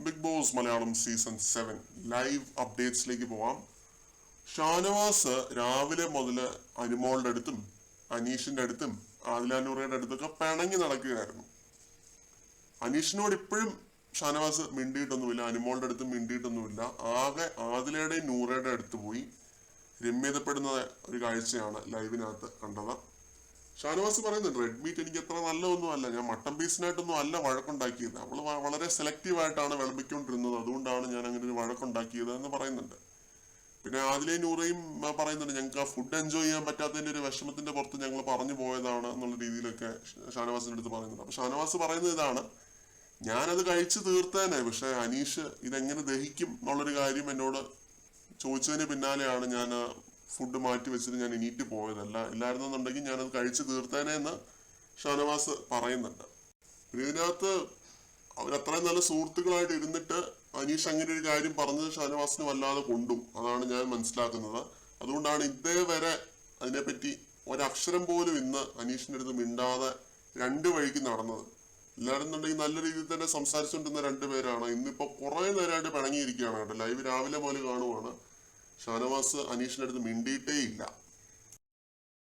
Big Boss Malayalam season 7 live അപ്ഡേറ്റ്സിലേക്ക് പോവാം. ഷാനവാസ് രാവിലെ മുതൽ അനുമോളുടെ അടുത്തും അനീഷിന്റെ അടുത്തും ആദിലാനൂറയുടെ അടുത്തൊക്കെ പിണങ്ങി നടക്കുകയായിരുന്നു. അനീഷിനോട് ഇപ്പോഴും ഷാനവാസ് മിണ്ടിയിട്ടൊന്നുമില്ല, അനുമോളുടെ അടുത്തും മിണ്ടിയിട്ടൊന്നുമില്ല. ആകെ ആദിലയുടെയും നൂറയുടെ അടുത്ത് പോയി രമ്യതപ്പെടുന്ന ഒരു കാഴ്ചയാണ് ലൈവിനകത്ത് കണ്ടത്. ഷാനവാസ് പറയുന്നുണ്ട്, റെഡ് മീറ്റ് എനിക്ക് അത്ര നല്ലതൊന്നും അല്ല, ഞാൻ മട്ടൻ പീസിനായിട്ടൊന്നും അല്ല വഴക്കുണ്ടാക്കിയത്, അവള് വളരെ സെലക്റ്റീവായിട്ടാണ് വിളമ്പിക്കൊണ്ടിരുന്നത്, അതുകൊണ്ടാണ് ഞാൻ അങ്ങനെ ഒരു വഴക്കുണ്ടാക്കിയത് എന്ന് പറയുന്നുണ്ട്. പിന്നെ ആദിലയും നൂറയും പറയുന്നുണ്ട്, ഞങ്ങൾക്ക് ആ ഫുഡ് എൻജോയ് ചെയ്യാൻ പറ്റാത്തതിന്റെ ഒരു വിഷമത്തിന്റെ പുറത്ത് ഞങ്ങൾ പറഞ്ഞു പോയതാണ് എന്നുള്ള രീതിയിലൊക്കെ ഷാനവാസിന്റെ അടുത്ത് പറയുന്നുണ്ട്. അപ്പൊ ഷാനവാസ് പറയുന്നത് ഇതാണ്, ഞാനത് കഴിച്ചു തീർത്തേനെ, പക്ഷെ അനീഷ് ഇതെങ്ങനെ ദഹിക്കും എന്നുള്ളൊരു കാര്യം എന്നോട് ചോദിച്ചതിന് പിന്നാലെയാണ് ഞാൻ ഫുഡ് മാറ്റി വെച്ചിട്ട് ഞാൻ എണീറ്റ് പോയതല്ല, ഇല്ലായിരുന്നെന്നുണ്ടെങ്കിൽ ഞാനത് കഴിച്ചു തീർത്തേനെ എന്ന് ഷാനവാസ് പറയുന്നുണ്ട്. പിന്നെ ഇതിനകത്ത് അവരത്രയും നല്ല സുഹൃത്തുക്കളായിട്ട് ഇരുന്നിട്ട് അനീഷ് അങ്ങനെ ഒരു കാര്യം പറഞ്ഞത് ഷാനവാസിന് വല്ലാതെ കൊണ്ടു, അതാണ് ഞാൻ മനസ്സിലാക്കുന്നത്. അതുകൊണ്ടാണ് ഇതേവരെ അതിനെപ്പറ്റി ഒരക്ഷരം പോലും ഇന്ന് അനീഷിന്റെ അടുത്ത് മിണ്ടാതെ രണ്ടു വഴിക്ക് നടന്നത്. ഇല്ലായിരുന്നുണ്ടെങ്കിൽ നല്ല രീതിയിൽ തന്നെ സംസാരിച്ചുകൊണ്ടിരുന്ന രണ്ടുപേരാണ്. ഇന്നിപ്പോ കുറെ നേരമായിട്ട് പിണങ്ങിയിരിക്കുകയാണ് കേട്ടോ. ലൈവ് രാവിലെ പോലെ കാണുവാണ്. ഷാനവാസ് അനീഷിന്റെ അടുത്ത് മിണ്ടിയിട്ടേ ഇല്ല.